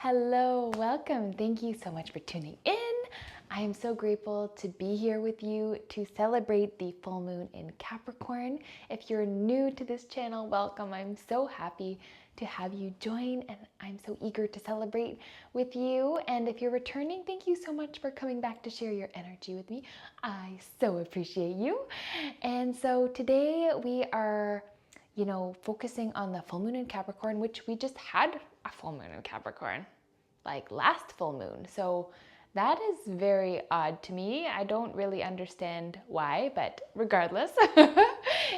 Hello, welcome. Thank you so much for tuning in. I am so grateful to be here with you to celebrate the full moon in Capricorn. If you're new to this channel, welcome. I'm so happy to have you join, and I'm so eager to celebrate with you. And if you're returning, thank you so much for coming back to share your energy with me. I so appreciate you. And so today we are focusing on the full moon in Capricorn, which we just had a full moon in Capricorn, like last full moon. So that is very odd to me. I don't really understand why, but regardless,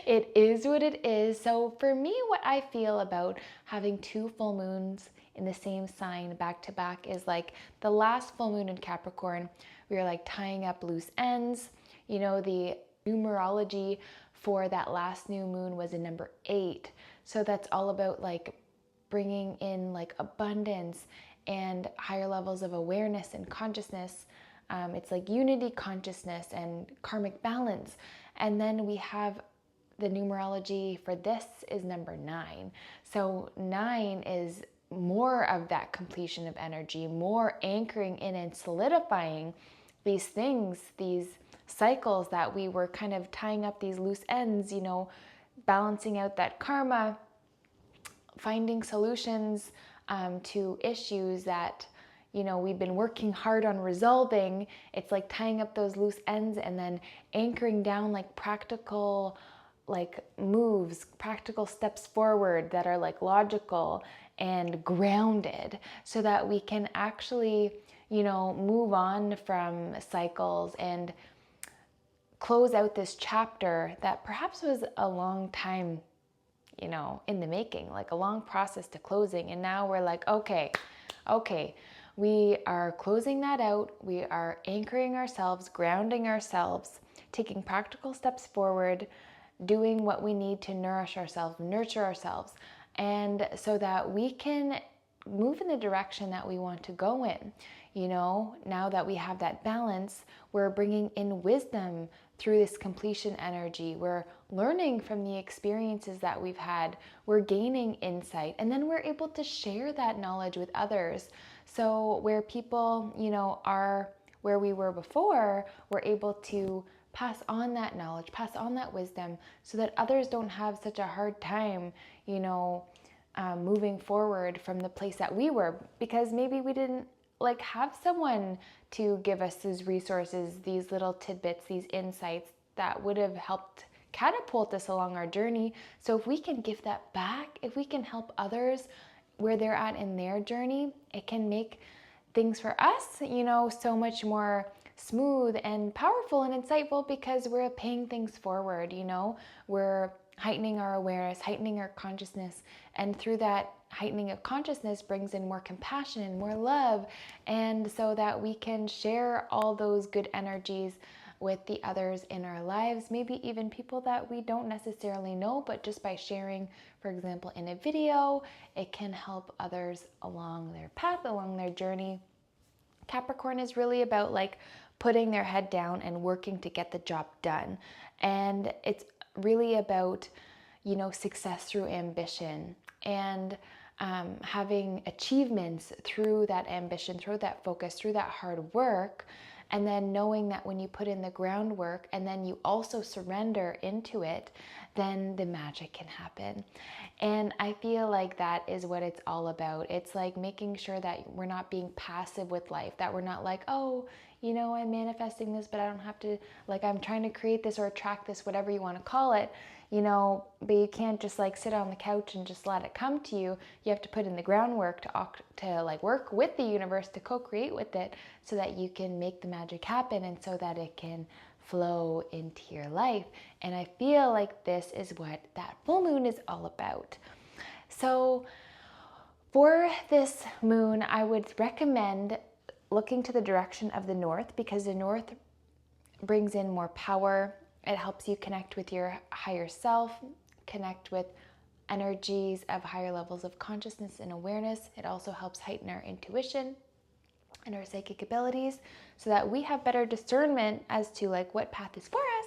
it is what it is. So for me, what I feel about having two full moons in the same sign back to back is like the last full moon in Capricorn, we were like tying up loose ends. You know, the numerology for that last new moon was a number 8. So that's all about like bringing in like abundance and higher levels of awareness and consciousness. It's like unity consciousness and karmic balance. And then we have the numerology for this is number 9. So 9 is more of that completion of energy, more anchoring in and solidifying these things, these cycles that we were kind of tying up these loose ends, balancing out that karma, finding solutions to issues that, we've been working hard on resolving. It's like tying up those loose ends and then anchoring down like practical like moves, practical steps forward that are like logical and grounded so that we can actually, move on from cycles and close out this chapter that perhaps was a long time, in the making, like a long process to closing. And now we're like, okay, we are closing that out. We are anchoring ourselves, grounding ourselves, taking practical steps forward, doing what we need to nourish ourselves, nurture ourselves, and so that we can move in the direction that we want to go in. Now that we have that balance, we're bringing in wisdom through this completion energy. We're learning from the experiences that we've had. We're gaining insight, and then we're able to share that knowledge with others. So where people, are where we were before, we're able to pass on that knowledge, pass on that wisdom so that others don't have such a hard time, moving forward from the place that we were, because maybe we didn't have someone to give us these resources, these little tidbits, these insights that would have helped catapult us along our journey. So if we can give that back, if we can help others where they're at in their journey, it can make things for us, so much more smooth and powerful and insightful because we're paying things forward, we're heightening our awareness, heightening our consciousness, and through that heightening of consciousness brings in more compassion and more love, and so that we can share all those good energies with the others in our lives, maybe even people that we don't necessarily know, but just by sharing, for example, in a video, it can help others along their path, along their journey. Capricorn is really about like putting their head down and working to get the job done. And it's really about, success through ambition and having achievements through that ambition, through that focus, through that hard work. And then knowing that when you put in the groundwork and then you also surrender into it, then the magic can happen. And I feel like that is what it's all about. It's like making sure that we're not being passive with life, that we're not like, oh, I'm manifesting this, but I don't have to, like, I'm trying to create this or attract this, whatever you want to call it, but you can't just like sit on the couch and just let it come to you. You have to put in the groundwork to like work with the universe, to co-create with it so that you can make the magic happen and so that it can flow into your life. And I feel like this is what that full moon is all about. So for this moon, I would recommend looking to the direction of the north, because the north brings in more power. It helps you connect with your higher self, connect with energies of higher levels of consciousness and awareness. It also helps heighten our intuition and our psychic abilities so that we have better discernment as to like what path is for us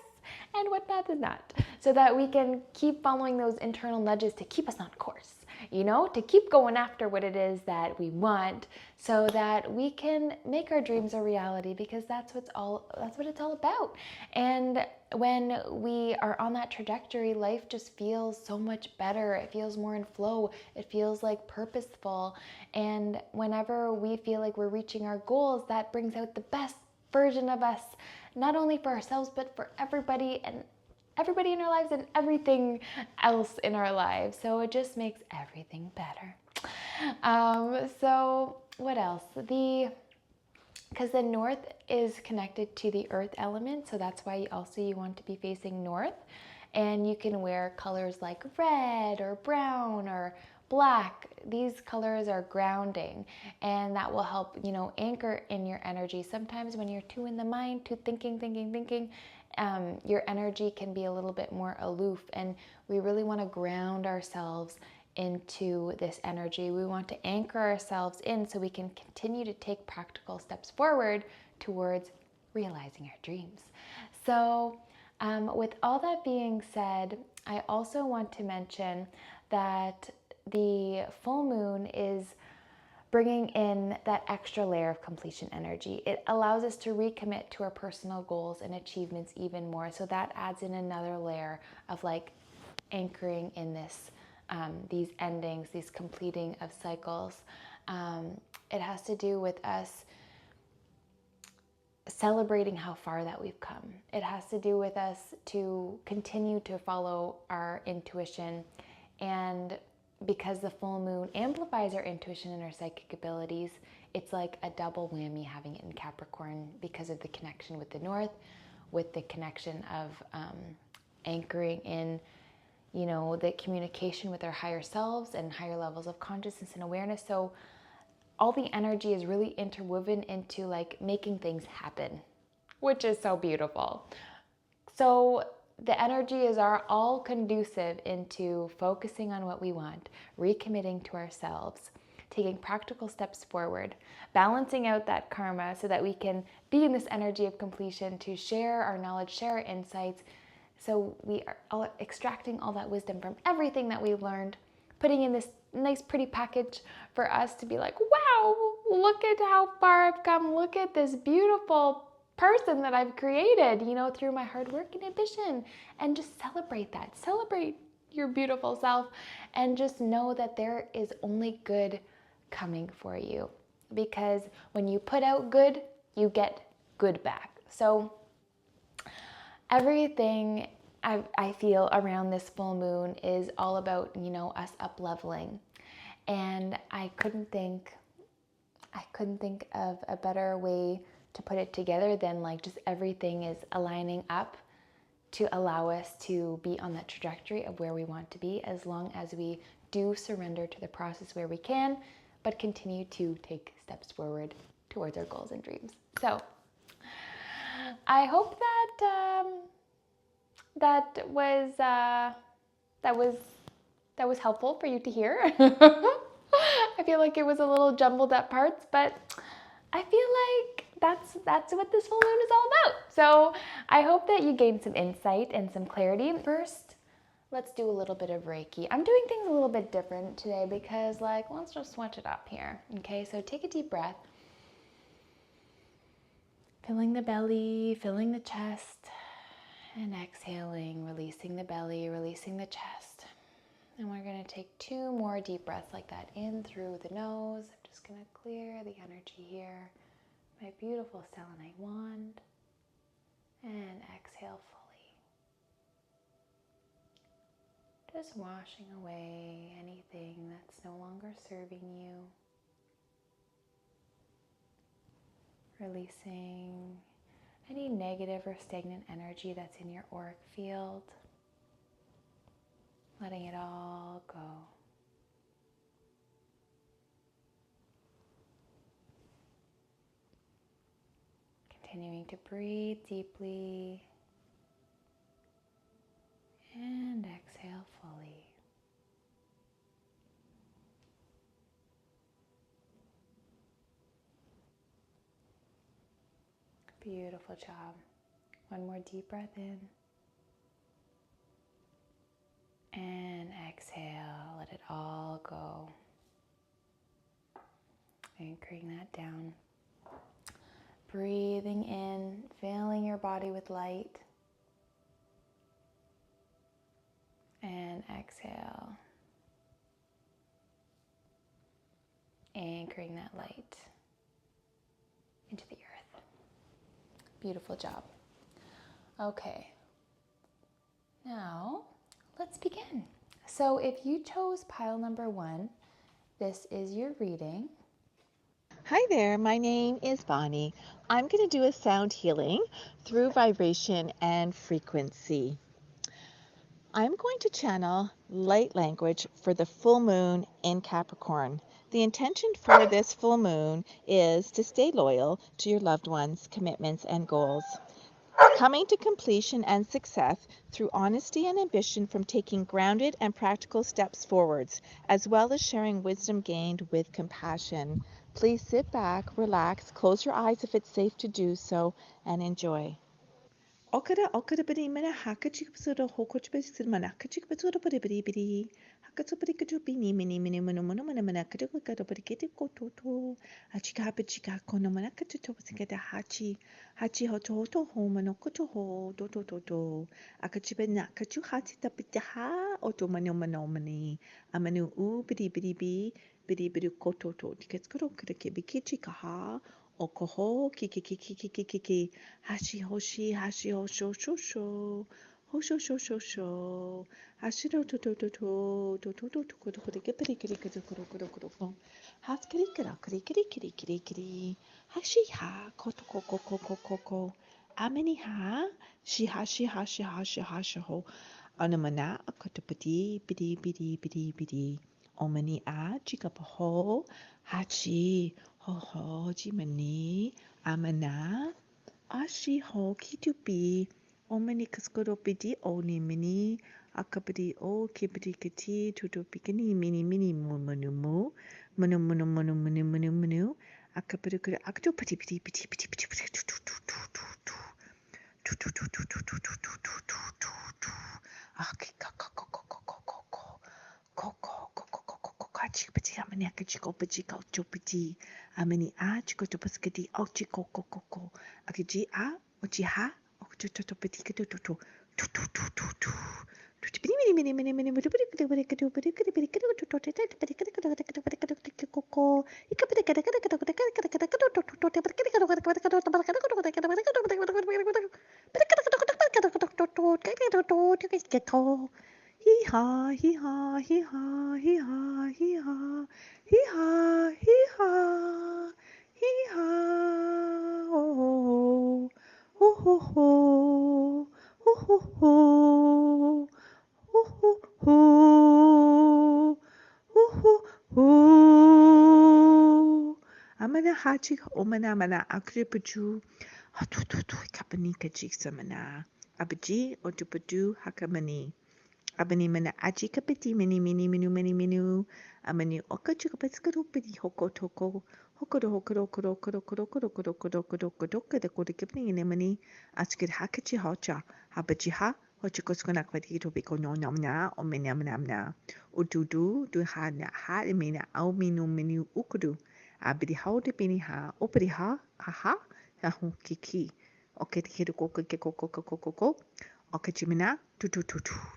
and what path is not, so that we can keep following those internal nudges to keep us on course, to keep going after what it is that we want so that we can make our dreams a reality, because that's what it's all about. And when we are on that trajectory, life just feels so much better. It feels more in flow. It feels like purposeful. And whenever we feel like we're reaching our goals, that brings out the best version of us, not only for ourselves, but for everybody in our lives and everything else in our lives. So it just makes everything better. So what else? Because the north is connected to the earth element, so that's why you want to be facing north. And you can wear colors like red or brown or black. These colors are grounding, and that will help, anchor in your energy. Sometimes when you're too in the mind, too thinking, your energy can be a little bit more aloof, and we really want to ground ourselves into this energy. We want to anchor ourselves in so we can continue to take practical steps forward towards realizing our dreams. So with all that being said, I also want to mention that the full moon is bringing in that extra layer of completion energy. It allows us to recommit to our personal goals and achievements even more. So that adds in another layer of like anchoring in this, these endings, these completing of cycles. It has to do with us celebrating how far that we've come. It has to do with us to continue to follow our intuition, and because the full moon amplifies our intuition and our psychic abilities, it's like a double whammy having it in Capricorn because of the connection with the north, with the connection of anchoring in, the communication with our higher selves and higher levels of consciousness and awareness. So all the energy is really interwoven into like making things happen, which is so beautiful. So the energy is all conducive into focusing on what we want, recommitting to ourselves, taking practical steps forward, balancing out that karma so that we can be in this energy of completion to share our knowledge, share our insights. So we are all extracting all that wisdom from everything that we've learned, putting in this nice pretty package for us to be like, wow, look at how far I've come. Look at this beautiful person that I've created, through my hard work and ambition. And just celebrate that. Celebrate your beautiful self, and just know that there is only good coming for you. Because when you put out good, you get good back. So everything I feel around this full moon is all about, us up leveling. And I couldn't think of a better way to put it together than like just everything is aligning up to allow us to be on that trajectory of where we want to be, as long as we do surrender to the process where we can, but continue to take steps forward towards our goals and dreams. So I hope that was helpful for you to hear. I feel like it was a little jumbled at parts, but I feel like that's what this full moon is all about. So I hope that you gained some insight and some clarity. First, let's do a little bit of Reiki. I'm doing things a little bit different today because let's just switch it up here. Okay, so take a deep breath. Filling the belly, filling the chest, and exhaling, releasing the belly, releasing the chest. And we're going to take 2 more deep breaths like that in through the nose. I'm just going to clear the energy here. My beautiful selenite wand. And exhale fully. Just washing away anything that's no longer serving you. Releasing any negative or stagnant energy that's in your auric field. Letting it all go. Continuing to breathe deeply and exhale fully. Beautiful job. One more deep breath in. And exhale, letting let it all go. Anchoring that down. Breathing in, filling your body with light. And exhale. Anchoring that light into the earth. Beautiful job. Okay. Now, let's begin. So if you chose pile number 1, this is your reading. Hi there, my name is Bonnie. I'm going to do a sound healing through vibration and frequency. I'm going to channel light language for the full moon in Capricorn. The intention for this full moon is to stay loyal to your loved ones, commitments, and goals. Coming to completion and success through honesty and ambition from taking grounded and practical steps forwards, as well as sharing wisdom gained with compassion. Please sit back, relax, close your eyes if it's safe to do so, and enjoy. Okada bidi mana hakachik pseudo hokochbis manakachik pseudo bidi hakatopadi bini mini manakata parikiti kototo achika pachika kono manakato sikata hachi hoto manokoto ho do akachibena kachu hati tapitaha oto manomani amanu bidi kototo tiketskoro kibikichi kaha okoho kiki hashi hoshi hosho shosho hashiro to kiri haskiri kiri hashi ha koto ameni ha shi ho anamana akotopati bidi omani a chikapaho hachi ho jimani amana ashi ho kitupi omani kaskoropiti oni mini akapati o kipiti kiti tuto pikini mini manu akapati akapati piti amani a chiko to paskati o chiko akiji a ochiha to petit to hee haw hee haw hee haw hee haw hee haw hee haw hee haw hee haw oh ho ho ho ho ho ho amana hachi omana akripuju hatutu kapani kajik mana abaji otupadu hakamani abani mana aji kapiti mini amani okachu kapaskaro pidi hokotoko hokoro kipni mani askir hakachi hocha habaji ha hochikoskona kwati to biko no namna o menamna ududu du ha mina au mini ukudu abidi haude bini ha opri ha kiki oketi koko okachimina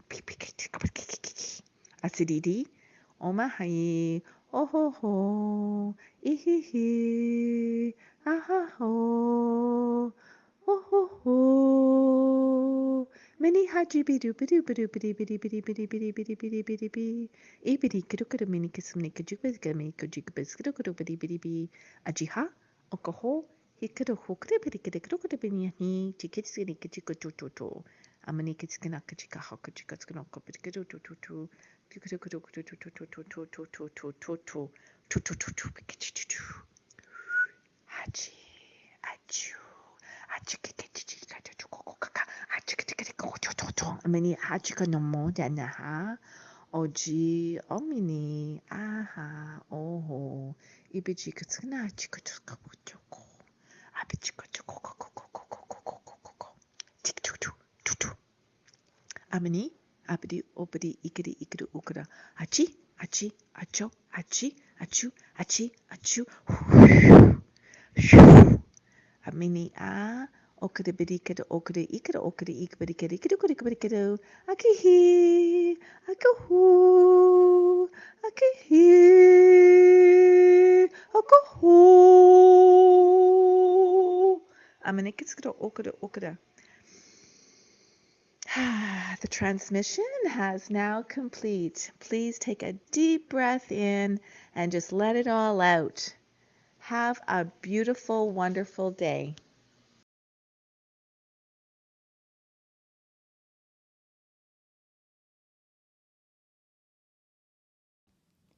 pipikiti asididi omahai ohoho ihihi ahaho ohoho mini haji bidu ibidi kirukudu mini kismini kajukbes bidi ajiha okoho hikado hokre bidi bini ni tikitsini kichiko amani kitskina kachika hakachika skina kopitikido hachi achu amani hachika nomo dana oji omini aha oho ibiji kitskina chikotuka butoko abichiko amani abdi obdi ikiri ukra hachi achi, acho, achi, achu, achi, achu. Amini a okadibidikado okada ikada okada ikbadikada ikada okada akihi akahu akihi akahu aminikitskado okada okada. The transmission has now complete. Please take a deep breath in and just let it all out. Have a beautiful, wonderful day.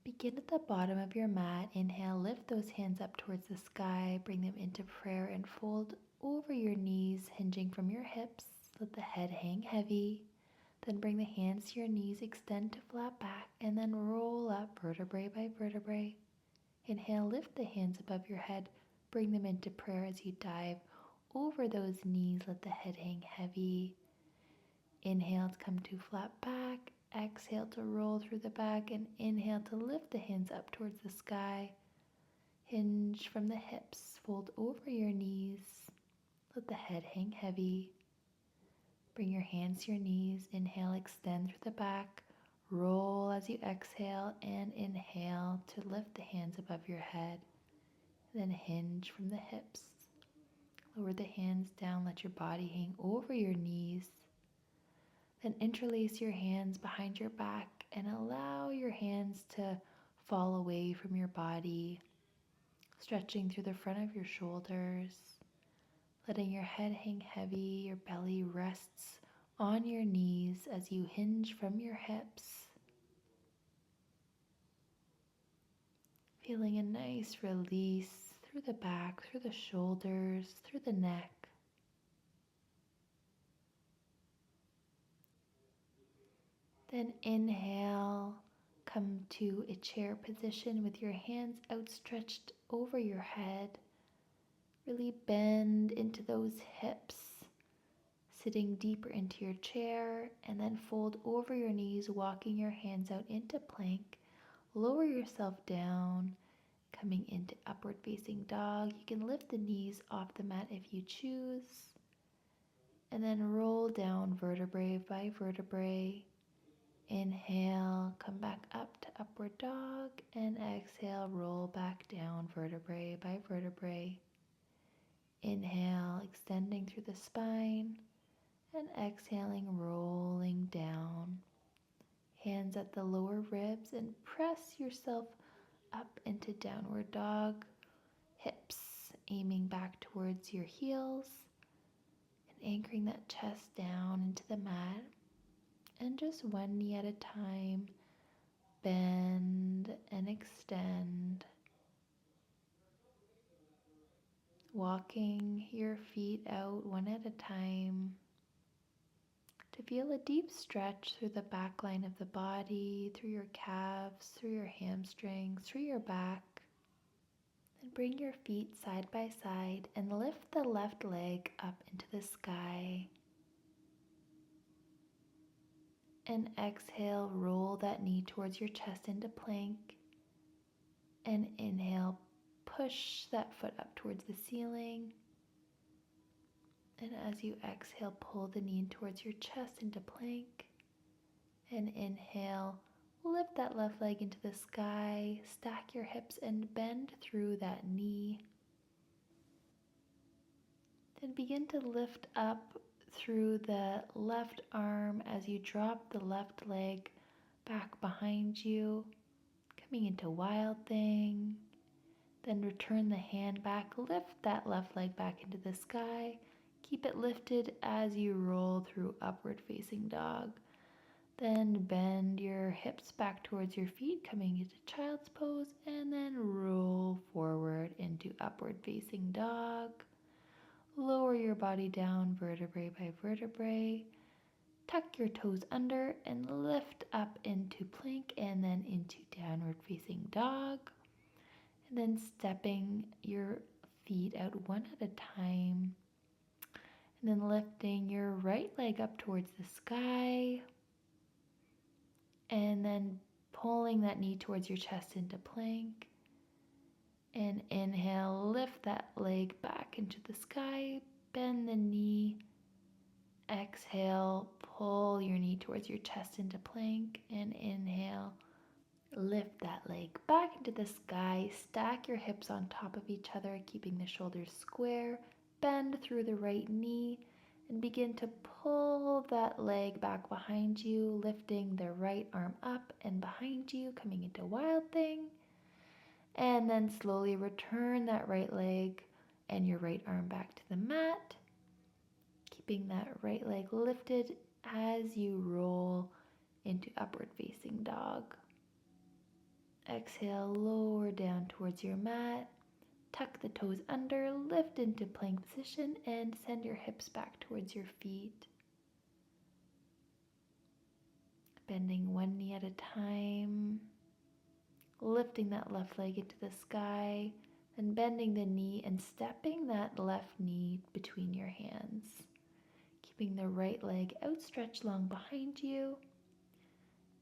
Begin at the bottom of your mat. Inhale, lift those hands up towards the sky. Bring them into prayer and fold over your knees, hinging from your hips. Let the head hang heavy. Then bring the hands to your knees, extend to flat back, and then roll up vertebrae by vertebrae. Inhale, lift the hands above your head. Bring them into prayer as you dive over those knees. Let the head hang heavy. Inhale to come to flat back. Exhale to roll through the back, and inhale to lift the hands up towards the sky. Hinge from the hips, fold over your knees. Let the head hang heavy. Bring your hands to your knees. Inhale, extend through the back. Roll as you exhale, and inhale to lift the hands above your head. Then hinge from the hips. Lower the hands down, let your body hang over your knees. Then interlace your hands behind your back and allow your hands to fall away from your body, stretching through the front of your shoulders, letting your head hang heavy. Your belly rests on your knees as you hinge from your hips, feeling a nice release through the back, through the shoulders, through the neck. Then inhale, come to a chair position with your hands outstretched over your head. Really bend into those hips, sitting deeper into your chair, and then fold over your knees, walking your hands out into plank. Lower yourself down, coming into upward facing dog. You can lift the knees off the mat if you choose, and then roll down vertebrae by vertebrae. Inhale, come back up to upward dog, and exhale, roll back down vertebrae by vertebrae. Inhale, extending through the spine, and exhaling, rolling down. Hands at the lower ribs, and press yourself up into downward dog. Hips aiming back towards your heels, and anchoring that chest down into the mat. And just one knee at a time, bend and extend, walking your feet out one at a time to feel a deep stretch through the back line of the body, through your calves, through your hamstrings, through your back. Then bring your feet side by side and lift the left leg up into the sky. And exhale, roll that knee towards your chest into plank. And inhale, push that foot up towards the ceiling. And as you exhale, pull the knee towards your chest into plank. And inhale, lift that left leg into the sky. Stack your hips and bend through that knee. Then begin to lift up through the left arm as you drop the left leg back behind you, coming into Wild Thing. Then return the hand back, lift that left leg back into the sky. Keep it lifted as you roll through Upward Facing Dog. Then bend your hips back towards your feet, coming into Child's Pose, and then roll forward into Upward Facing Dog. Lower your body down vertebrae by vertebrae. Tuck your toes under and lift up into plank and then into Downward Facing Dog. And then stepping your feet out one at a time. And then lifting your right leg up towards the sky. And then pulling that knee towards your chest into plank. And inhale, lift that leg back into the sky, bend the knee. Exhale, pull your knee towards your chest into plank, and inhale, lift that leg back into the sky. Stack your hips on top of each other, keeping the shoulders square. Bend through the right knee and begin to pull that leg back behind you, lifting the right arm up and behind you, coming into Wild Thing. And then slowly return that right leg and your right arm back to the mat, keeping that right leg lifted as you roll into upward facing dog. Exhale, lower down towards your mat. Tuck the toes under, lift into plank position, and send your hips back towards your feet. Bending one knee at a time. Lifting that left leg into the sky, and bending the knee and stepping that left knee between your hands. Keeping the right leg outstretched long behind you.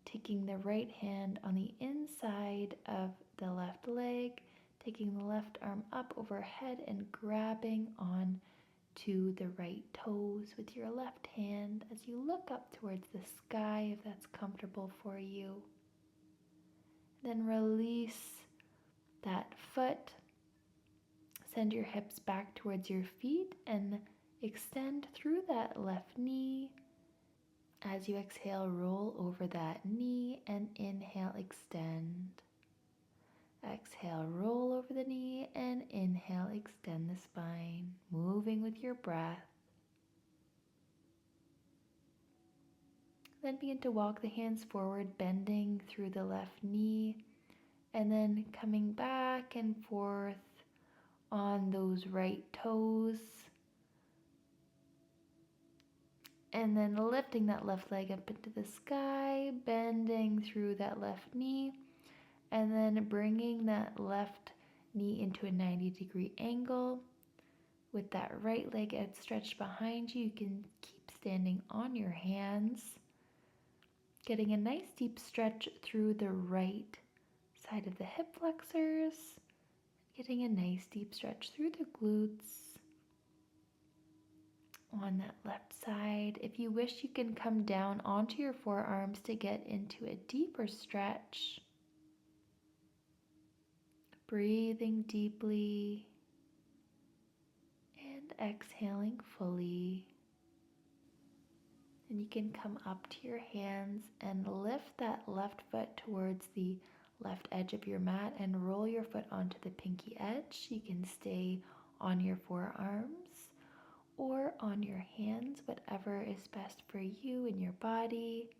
Taking the right hand on the inside of the left leg, taking the left arm up overhead and grabbing on to the right toes with your left hand as you look up towards the sky if that's comfortable for you. Then release that foot. Send your hips back towards your feet and extend through that left knee. As you exhale, roll over that knee and inhale, extend. Exhale, roll over the knee and inhale, extend the spine, moving with your breath. Then begin to walk the hands forward, bending through the left knee, and then coming back and forth on those right toes. And then lifting that left leg up into the sky, bending through that left knee, and then bringing that left knee into a 90-degree angle. With that right leg outstretched behind you, you can keep standing on your hands, getting a nice deep stretch through the right side of the hip flexors, getting a nice deep stretch through the glutes. On that left side, if you wish, you can come down onto your forearms to get into a deeper stretch. Breathing deeply and exhaling fully. And you can come up to your hands and lift that left foot towards the left edge of your mat and roll your foot onto the pinky edge. You can stay on your forearms or on your hands, whatever is best for you and your body.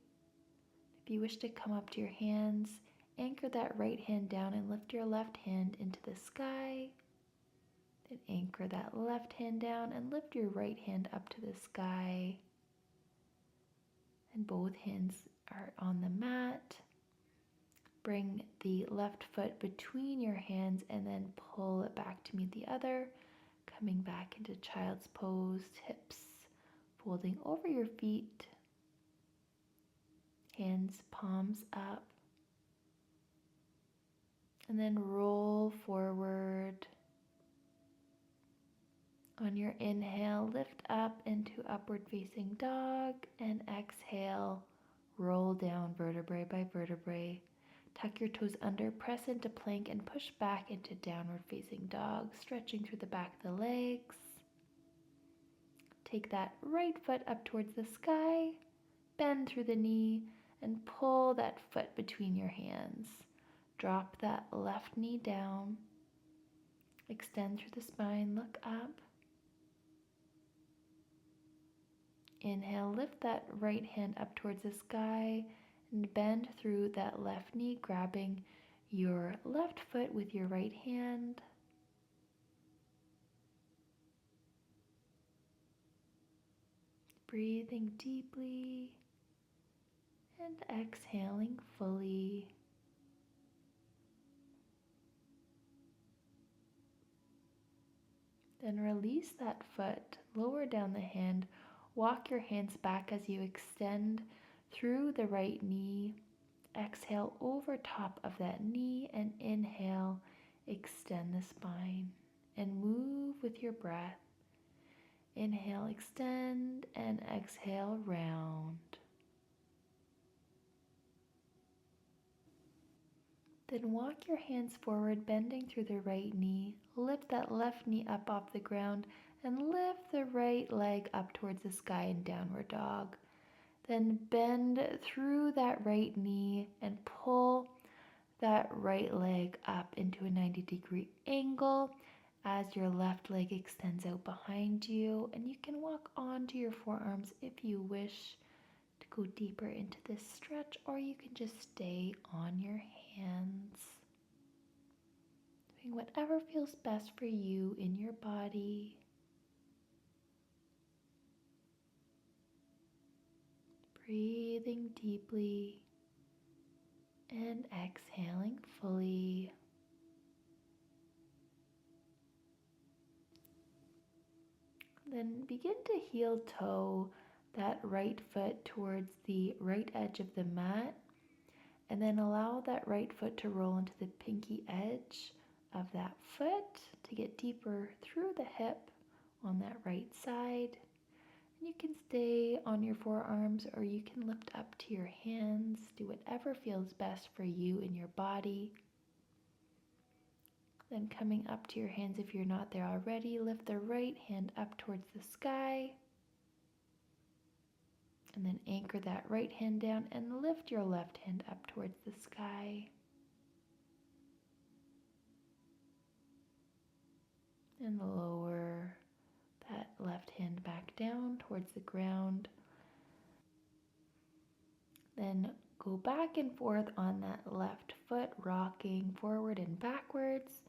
If you wish to come up to your hands, anchor that right hand down and lift your left hand into the sky. Then anchor that left hand down and lift your right hand up to the sky. And both hands are on the mat. Bring the left foot between your hands and then pull it back to meet the other. Coming back into child's pose, hips folding over your feet. Hands, palms up. And then roll forward. On your inhale, lift up into upward facing dog, and exhale, roll down vertebrae by vertebrae. Tuck your toes under, press into plank, and push back into downward facing dog, stretching through the back of the legs. Take that right foot up towards the sky, bend through the knee, and pull that foot between your hands. Drop that left knee down. Extend through the spine, look up. Inhale, lift that right hand up towards the sky and bend through that left knee, grabbing your left foot with your right hand. Breathing deeply and exhaling fully. Then release that foot, lower down the hand. Walk your hands back as you extend through the right knee, Exhale over top of that knee and inhale, extend the spine and move with your breath. Inhale, extend, and exhale, round. Then walk your hands forward, bending through the right knee. Lift that left knee up off the ground and lift the right leg up towards the sky in downward dog. Then bend through that right knee and pull that right leg up into a 90-degree angle as your left leg extends out behind you. And you can walk onto your forearms if you wish to go deeper into this stretch, or you can just stay on your hands, doing whatever feels best for you in your body. Breathing deeply and exhaling fully. Then begin to heel toe that right foot towards the right edge of the mat, and then allow that right foot to roll into the pinky edge of that foot to get deeper through the hip on that right side. And you can stay on your forearms or you can lift up to your hands. Do whatever feels best for you in your body. Then coming up to your hands, if you're not there already, lift the right hand up towards the sky. And then anchor that right hand down and lift your left hand up towards the sky. And lower that left hand back down towards the ground. Then go back and forth on that left foot, rocking forward and backwards.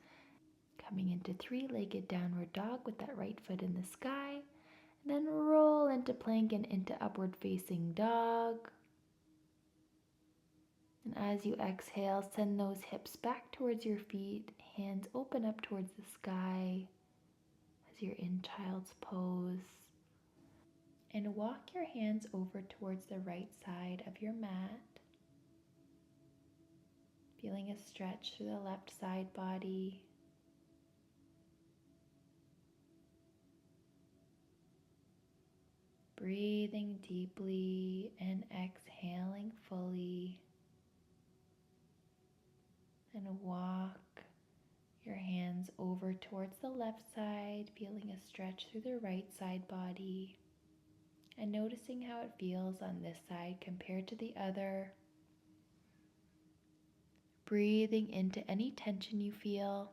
Coming into three-legged downward dog with that right foot in the sky. And then roll into plank and into upward facing dog. And as you exhale, send those hips back towards your feet, hands open up towards the sky as you're in child's pose. And walk your hands over towards the right side of your mat, feeling a stretch through the left side body. Breathing deeply and exhaling fully. And walk your hands over towards the left side, feeling a stretch through the right side body. And noticing how it feels on this side compared to the other. Breathing into any tension you feel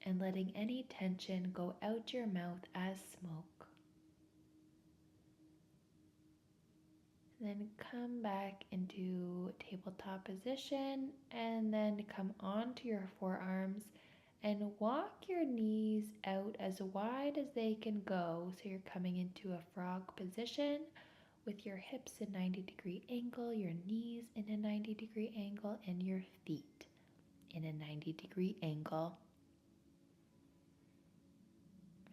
and letting any tension go out your mouth as smoke. Then come back into tabletop position and then come onto your forearms and walk your knees out as wide as they can go. So you're coming into a frog position with your hips in 90-degree angle, your knees in a 90-degree angle, and your feet in a 90-degree angle.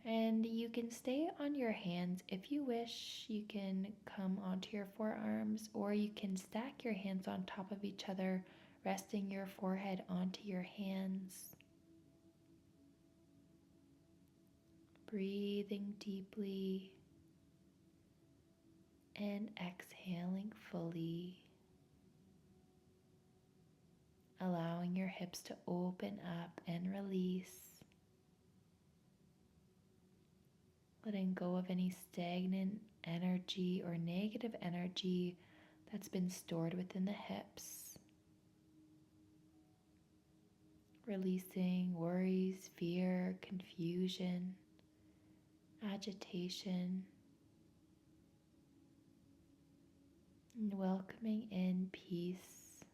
And you can stay on your hands if you wish. You can come onto your forearms, or you can stack your hands on top of each other, resting your forehead onto your hands. Breathing deeply and exhaling fully. Allowing your hips to open up and release. Letting go of any stagnant energy or negative energy that's been stored within the hips. Releasing worries, fear, confusion, agitation, and welcoming in peace,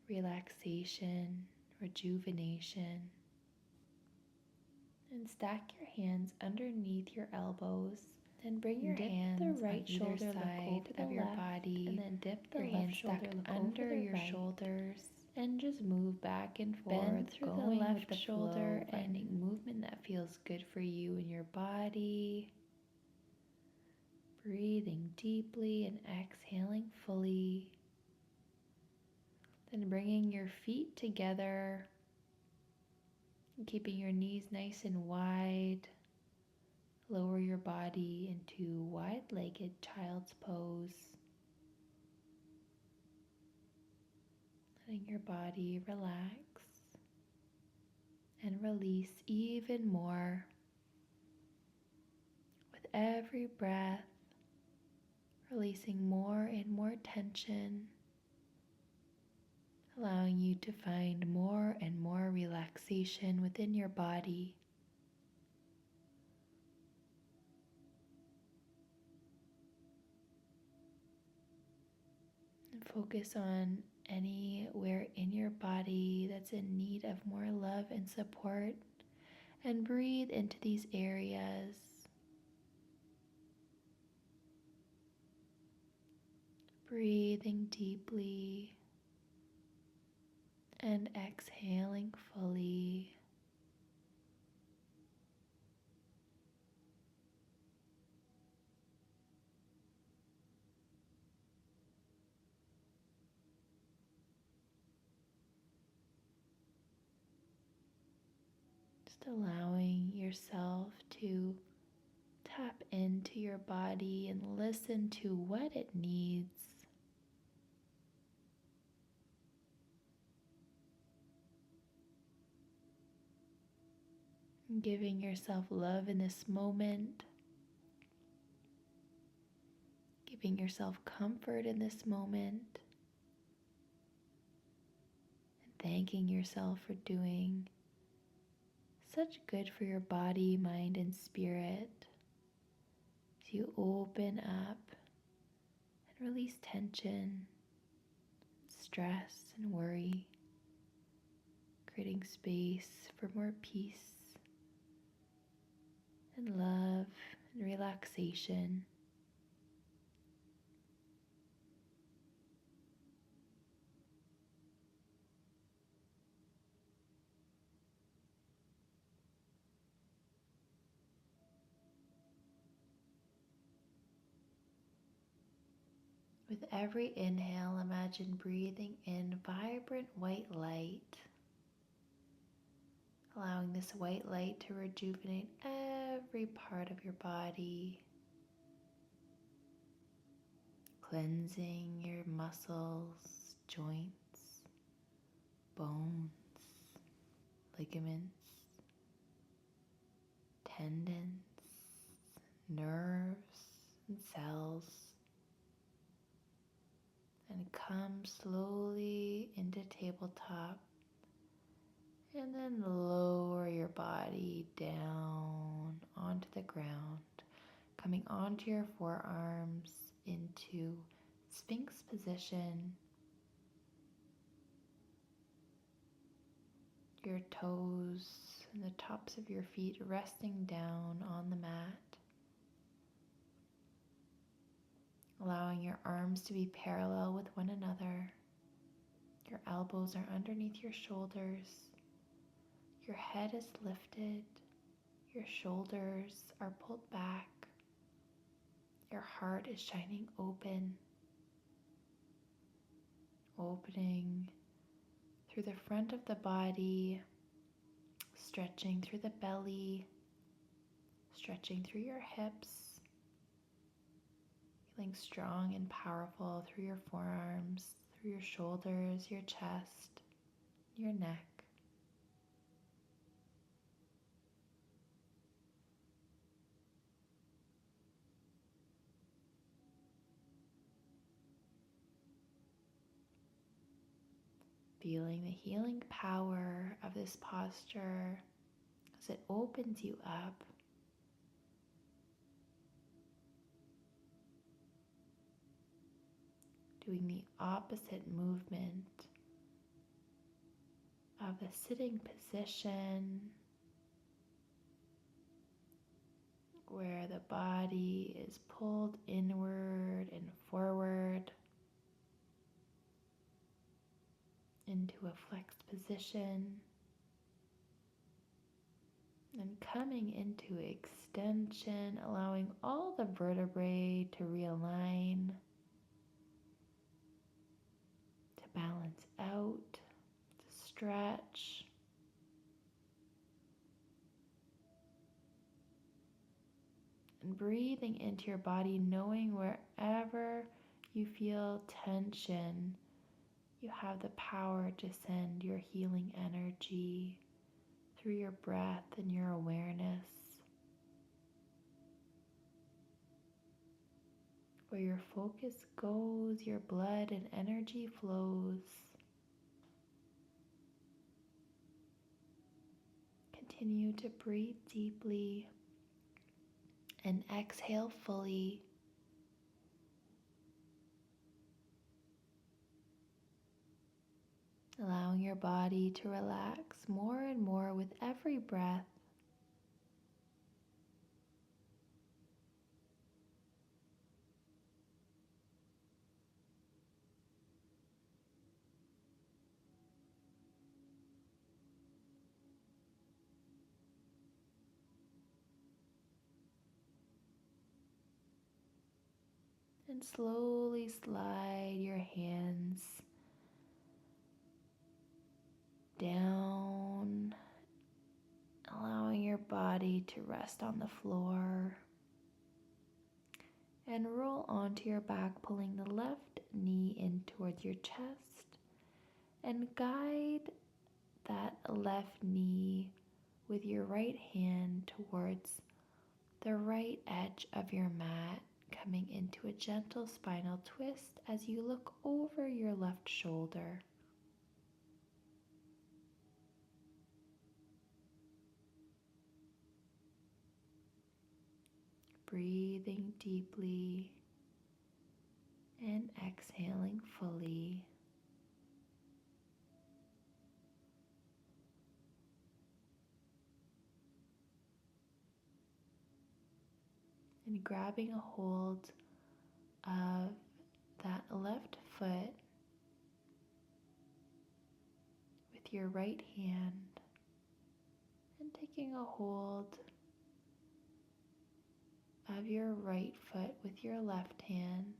relaxation, rejuvenation. And stack your hands underneath your elbows. Then bring your hands the right on shoulder either side of your body, and then dip the left shoulder under your shoulders, and just move back and forth. Bend through the left shoulder, finding movement that feels good for you and your body. Breathing deeply and exhaling fully. Then bringing your feet together, keeping your knees nice and wide. Lower your body into wide-legged child's pose. Letting your body relax and release even more with every breath, releasing more and more tension, allowing you to find more and more relaxation within your body. And focus on anywhere in your body that's in need of more love and support, and breathe into these areas. Breathing deeply and exhaling fully. Just allowing yourself to tap into your body and listen to what it needs. Giving yourself love in this moment. Giving yourself comfort in this moment. And thanking yourself for doing such good for your body, mind, and spirit. As you open up and release tension, stress, and worry, creating space for more peace and love and relaxation. With every inhale, imagine breathing in vibrant white light, allowing this white light to rejuvenate every part of your body, cleansing your muscles, joints, bones, ligaments, tendons, nerves, and cells, and come slowly into tabletop, and then lower your body down onto the ground, coming onto your forearms into Sphinx position, your toes and the tops of your feet resting down on the mat, allowing your arms to be parallel with one another. Your elbows are underneath your shoulders. Your head is lifted. Your shoulders are pulled back. Your heart is shining open, opening through the front of the body, stretching through the belly, stretching through your hips, feeling strong and powerful through your forearms, through your shoulders, your chest, your neck. Feeling the healing power of this posture as it opens you up. Doing the opposite movement of the sitting position, where the body is pulled inward and forward into a flexed position. And coming into extension, allowing all the vertebrae to realign, to balance out, to stretch. And breathing into your body, knowing wherever you feel tension, you have the power to send your healing energy through your breath and your awareness. Where your focus goes, your blood and energy flows. Continue to breathe deeply and exhale fully. Allowing your body to relax more and more with every breath. And slowly slide your hands down, allowing your body to rest on the floor. And roll onto your back, pulling the left knee in towards your chest. And guide that left knee with your right hand towards the right edge of your mat, coming into a gentle spinal twist as you look over your left shoulder. Breathing deeply and exhaling fully. And grabbing a hold of that left foot with your right hand and taking a hold of your right foot with your left hand.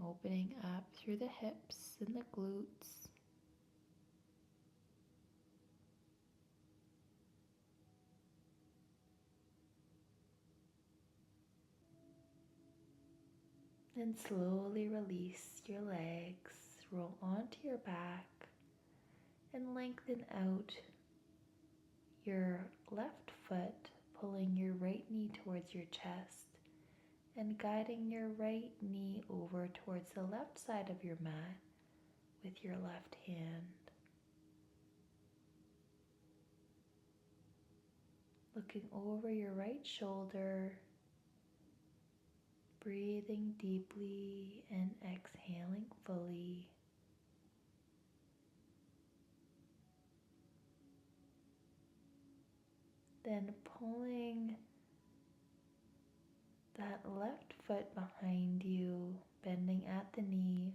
Opening up through the hips and the glutes. Then slowly release your legs, roll onto your back, and lengthen out your left foot, pulling your right knee towards your chest and guiding your right knee over towards the left side of your mat with your left hand. Looking over your right shoulder, breathing deeply and exhaling fully. Then pulling that left foot behind you, bending at the knee,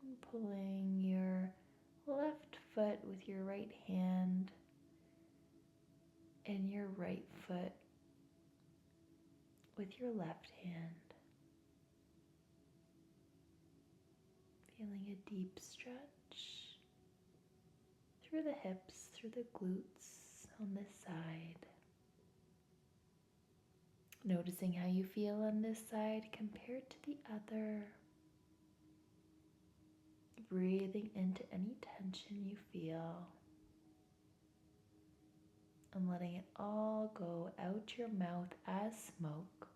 and pulling your left foot with your right hand and your right foot with your left hand. Feeling a deep stretch through the hips, through the glutes on this side. Noticing how you feel on this side compared to the other. Breathing into any tension you feel. And letting it all go out your mouth as smoke.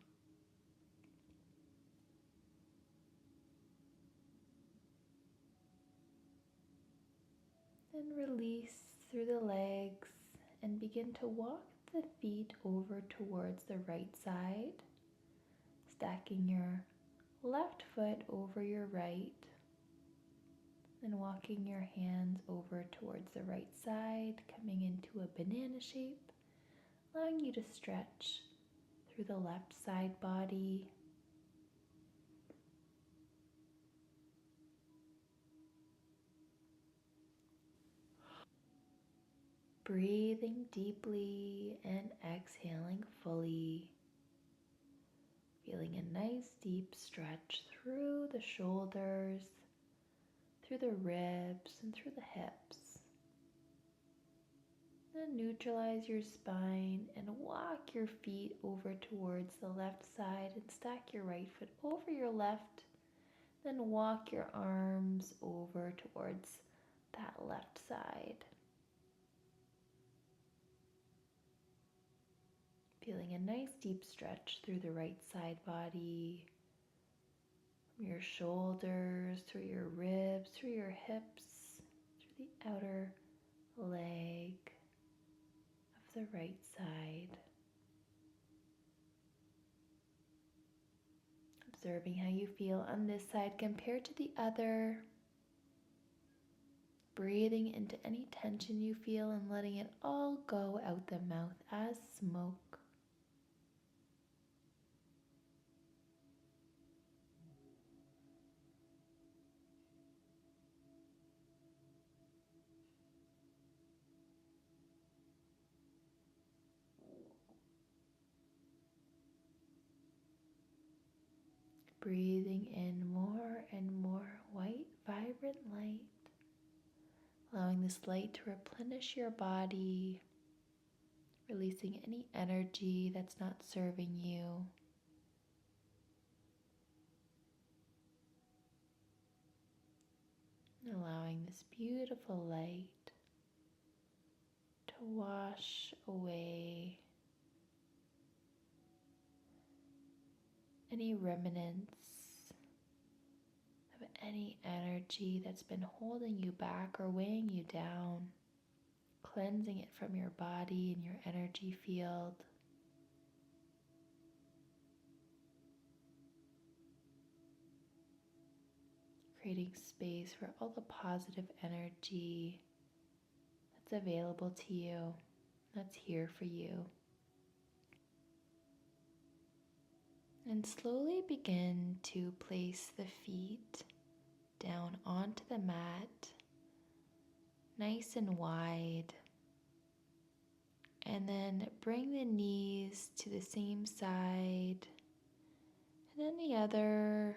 Then release through the legs and begin to walk the feet over towards the right side, stacking your left foot over your right, then walking your hands over towards the right side, coming into a banana shape, allowing you to stretch through the left side body. Breathing deeply and exhaling fully. Feeling a nice deep stretch through the shoulders, through the ribs, and through the hips. Then neutralize your spine and walk your feet over towards the left side and stack your right foot over your left. Then walk your arms over towards that left side. Feeling a nice deep stretch through the right side body, from your shoulders, through your ribs, through your hips, through the outer leg of the right side. Observing how you feel on this side compared to the other. Breathing into any tension you feel and letting it all go out the mouth as smoke. Breathing in more and more white, vibrant light. Allowing this light to replenish your body, releasing any energy that's not serving you. Allowing this beautiful light to wash away any remnants of any energy that's been holding you back or weighing you down, cleansing it from your body and your energy field. Creating space for all the positive energy that's available to you, that's here for you. And slowly begin to place the feet down onto the mat, nice and wide. And then bring the knees to the same side, and then the other,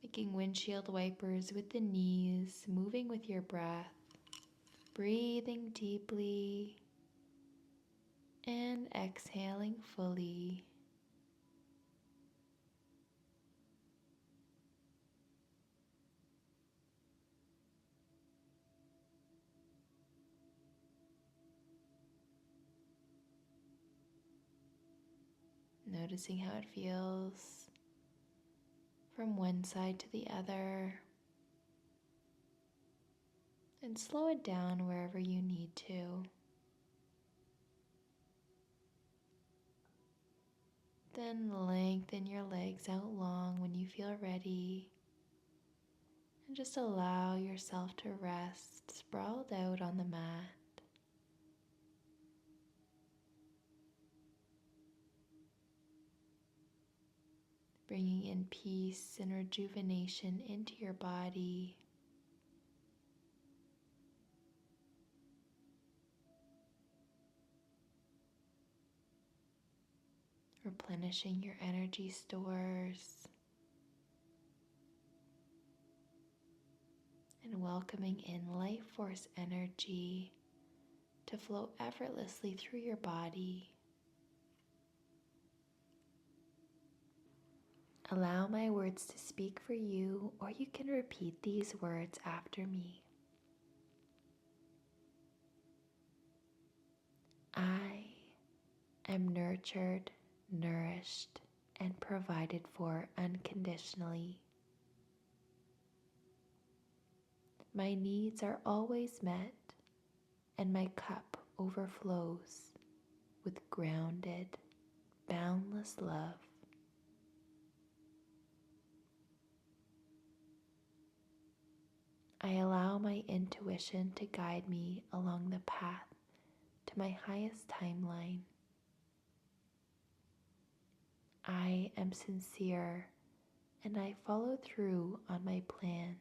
making windshield wipers with the knees, moving with your breath, breathing deeply and exhaling fully. Noticing how it feels from one side to the other, and slow it down wherever you need to. Then lengthen your legs out long when you feel ready, and just allow yourself to rest sprawled out on the mat. Bringing in peace and rejuvenation into your body. Replenishing your energy stores. And welcoming in life force energy to flow effortlessly through your body. Allow my words to speak for you, or you can repeat these words after me. I am nurtured, nourished, and provided for unconditionally. My needs are always met, and my cup overflows with grounded, boundless love. I allow my intuition to guide me along the path to my highest timeline. I am sincere, and I follow through on my plans,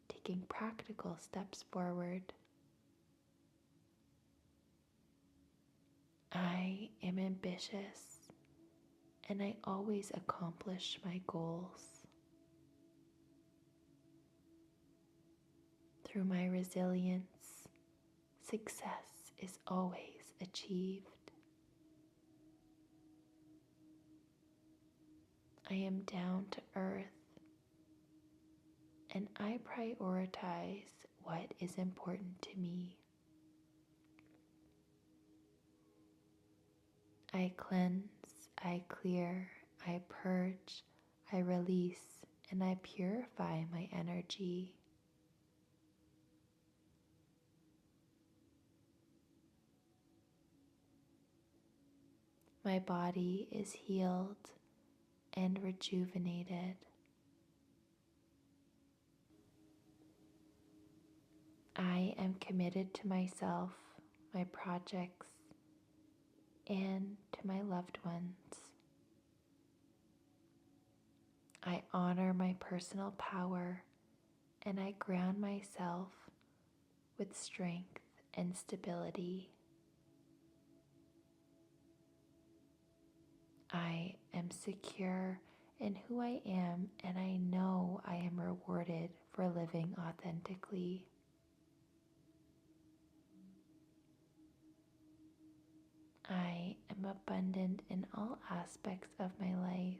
taking practical steps forward. I am ambitious and I always accomplish my goals. Through my resilience, success is always achieved. I am down to earth and I prioritize what is important to me. I cleanse, I clear, I purge, I release, and I purify my energy. My body is healed and rejuvenated. I am committed to myself, my projects, and to my loved ones. I honor my personal power and I ground myself with strength and stability. I am secure in who I am and I know I am rewarded for living authentically. I am abundant in all aspects of my life.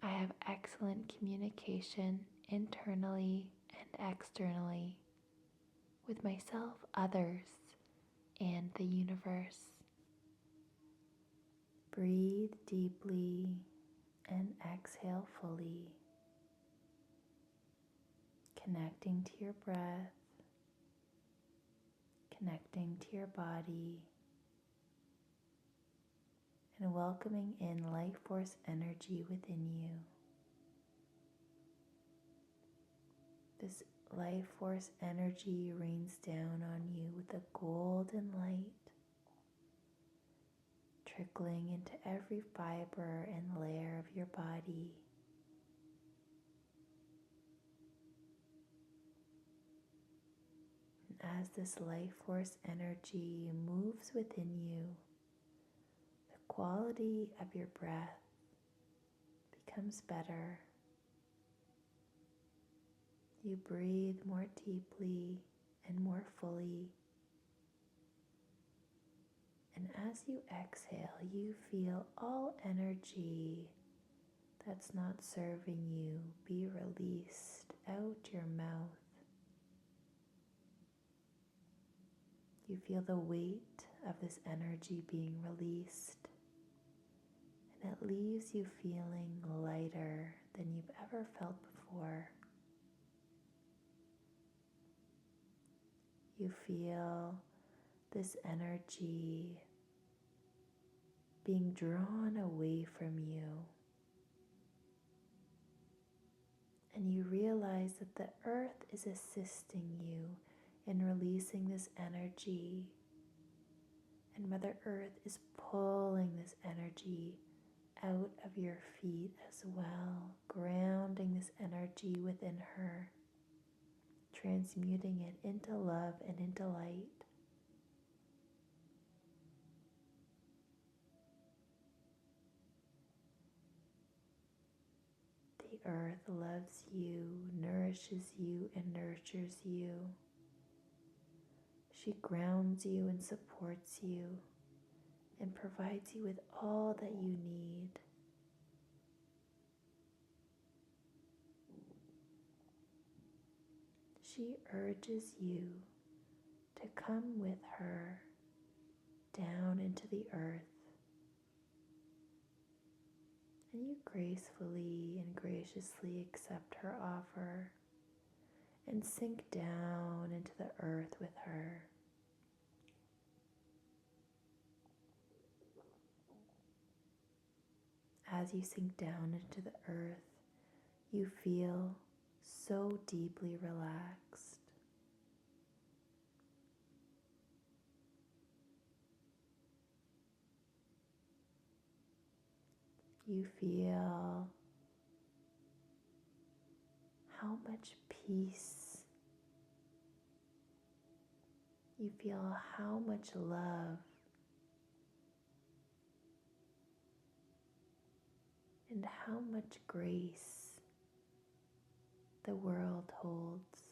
I have excellent communication internally and externally with myself, others, and the universe. Breathe deeply and exhale fully, connecting to your breath, connecting to your body, and welcoming in life force energy within you. This life force energy rains down on you with a golden light, trickling into every fiber and layer of your body. And as this life force energy moves within you, the quality of your breath becomes better. You breathe more deeply and more fully. And as you exhale, you feel all energy that's not serving you be released out your mouth. You feel the weight of this energy being released, and it leaves you feeling lighter than you've ever felt before. You feel this energy being drawn away from you. And you realize that the earth is assisting you in releasing this energy. And Mother Earth is pulling this energy out of your feet as well, grounding this energy within her, transmuting it into love and into light. The earth loves you, nourishes you, and nurtures you. She grounds you and supports you and provides you with all that you need. She urges you to come with her down into the earth, and you gracefully and graciously accept her offer and sink down into the earth with her. As you sink down into the earth, you feel so deeply relaxed. You feel how much peace You feel how much love and how much grace the world holds,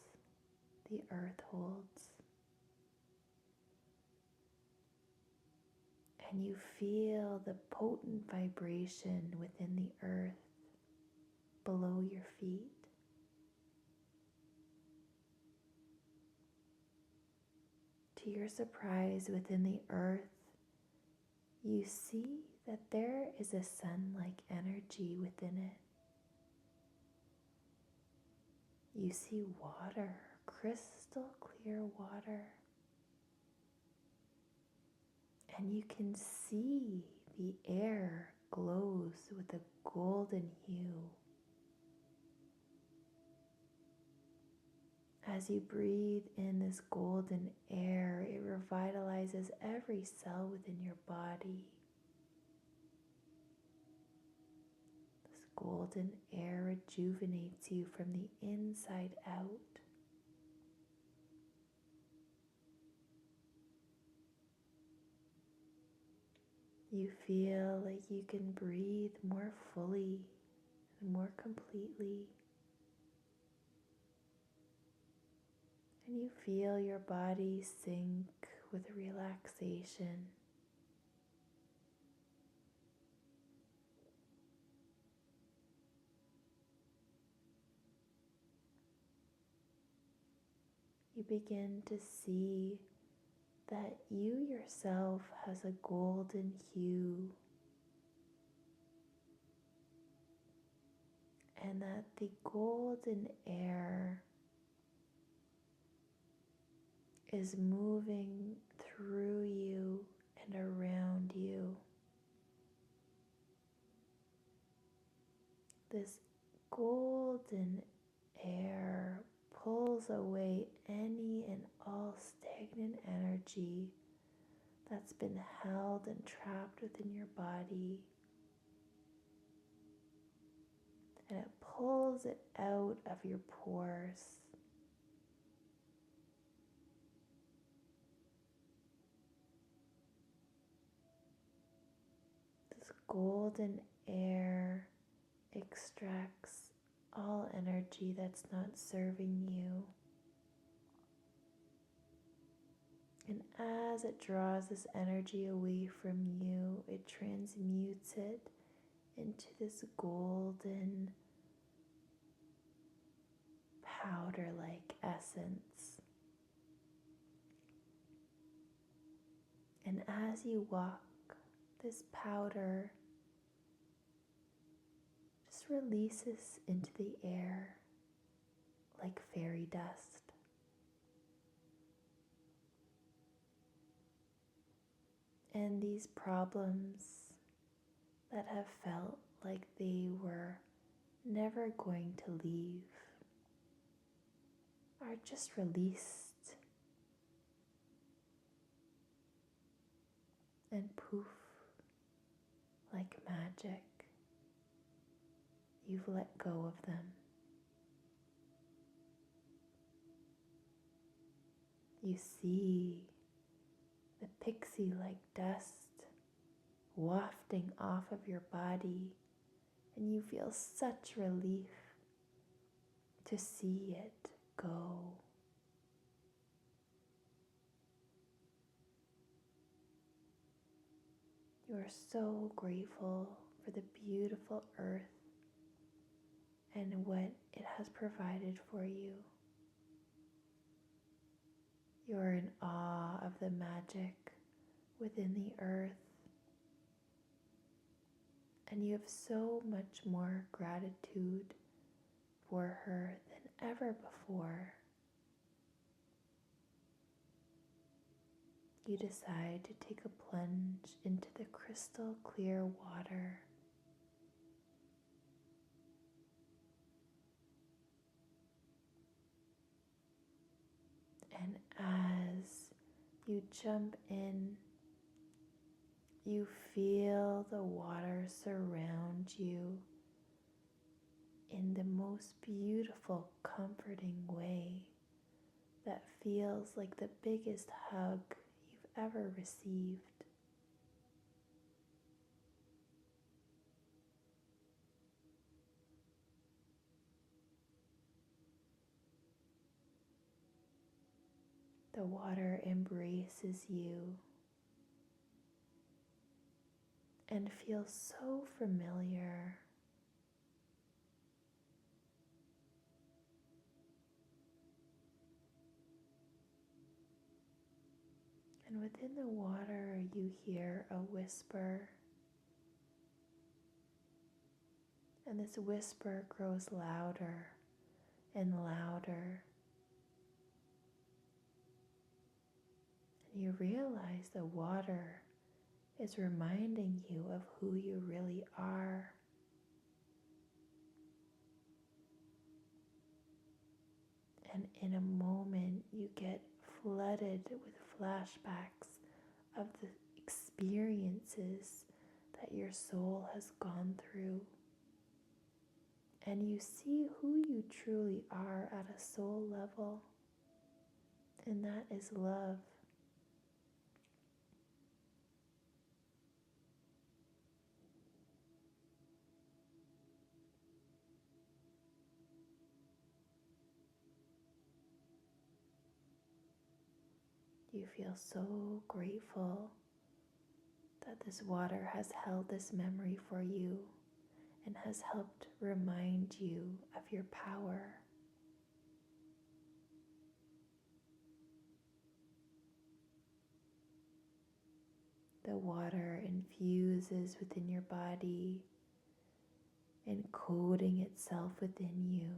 the earth holds. And you feel the potent vibration within the earth below your feet. To your surprise, within the earth, you see that there is a sun-like energy within it. You see water, crystal clear water. And you can see the air glows with a golden hue. As you breathe in this golden air, it revitalizes every cell within your body. This golden air rejuvenates you from the inside out. You feel like you can breathe more fully and more completely. And you feel your body sink with relaxation. You begin to see that you yourself has a golden hue, and that the golden air is moving through you and around you. This golden air pulls away any and all stagnant energy that's been held and trapped within your body. And it pulls it out of your pores. This golden air extracts all energy that's not serving you. And as it draws this energy away from you, it transmutes it into this golden powder-like essence. And as you walk, this powder just releases into the air like fairy dust. And these problems that have felt like they were never going to leave are just released. And poof, like magic, you've let go of them. You see the pixie-like dust wafting off of your body, and you feel such relief to see it go. You are so grateful for the beautiful earth and what it has provided for you. You are in awe of the magic within the earth, and you have so much more gratitude for her than ever before. You decide to take a plunge into the crystal clear water. And as you jump in, you feel the water surround you in the most beautiful, comforting way, that feels like the biggest hug you've ever received. The water embraces you and feels so familiar. And within the water, you hear a whisper. And this whisper grows louder and louder. And you realize the water is reminding you of who you really are. And in a moment, you get flooded with flashbacks of the experiences that your soul has gone through. And you see who you truly are at a soul level. And that is love. You feel so grateful that this water has held this memory for you and has helped remind you of your power. The water infuses within your body, encoding itself within you,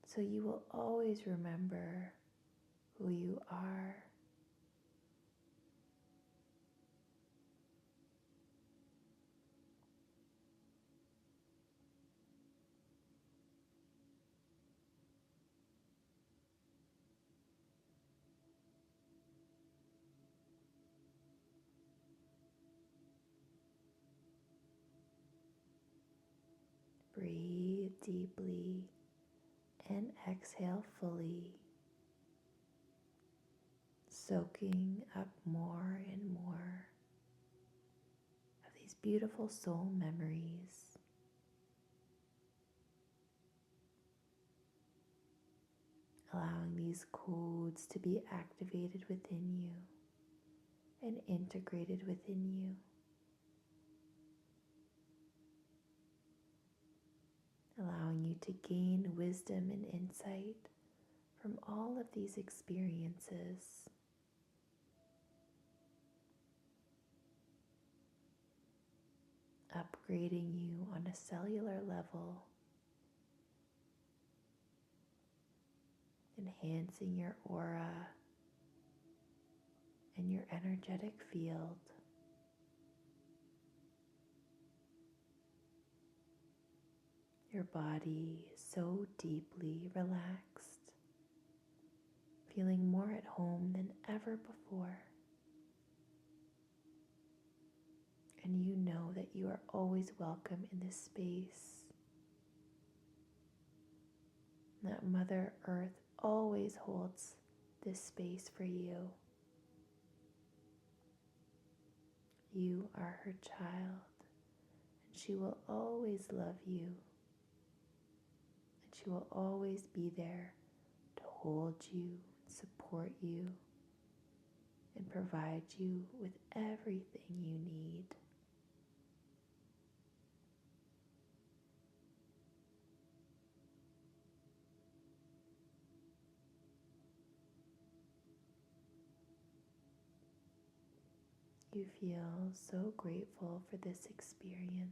so you will always remember who you are. Breathe deeply and exhale fully, soaking up more and more of these beautiful soul memories. Allowing these codes to be activated within you and integrated within you. Allowing you to gain wisdom and insight from all of these experiences. Upgrading you on a cellular level, enhancing your aura and your energetic field. Your body is so deeply relaxed, feeling more at home than ever before. And you know that you are always welcome in this space. That Mother Earth always holds this space for you. You are her child, and she will always love you, and she will always be there to hold you, support you, and provide you with everything you need. You feel so grateful for this experience,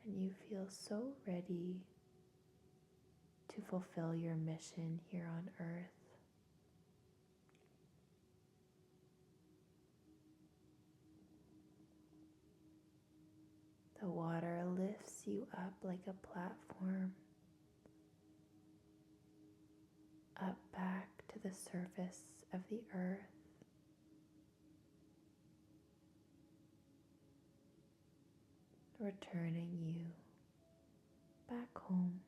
and you feel so ready to fulfill your mission here on earth. The water lifts you up like a platform, up back to the surface of the earth. Returning you back home.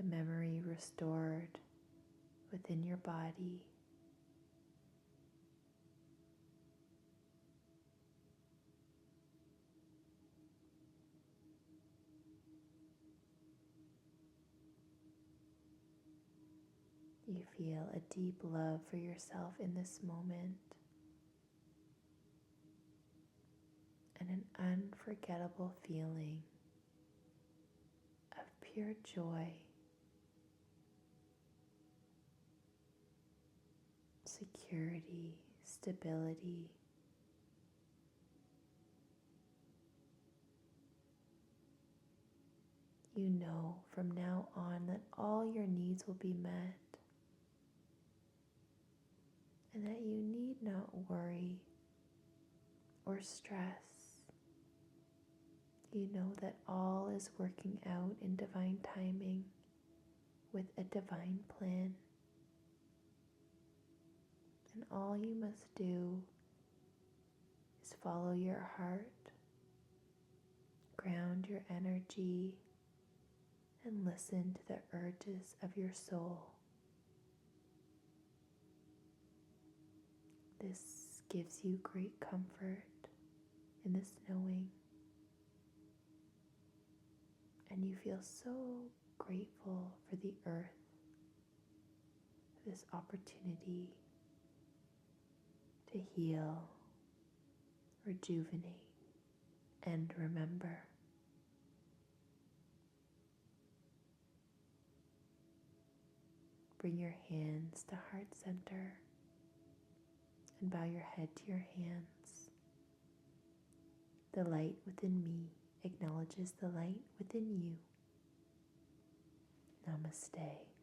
the memory restored within your body. You feel a deep love for yourself in this moment and an unforgettable feeling of pure joy, security, stability. You know from now on that all your needs will be met and that you need not worry or stress. You know that all is working out in divine timing with a divine plan. And all you must do is follow your heart, ground your energy, and listen to the urges of your soul. This gives you great comfort in this knowing, and you feel so grateful for the earth, for this opportunity to heal, rejuvenate, and remember. Bring your hands to heart center and bow your head to your hands. The light within me acknowledges the light within you. Namaste.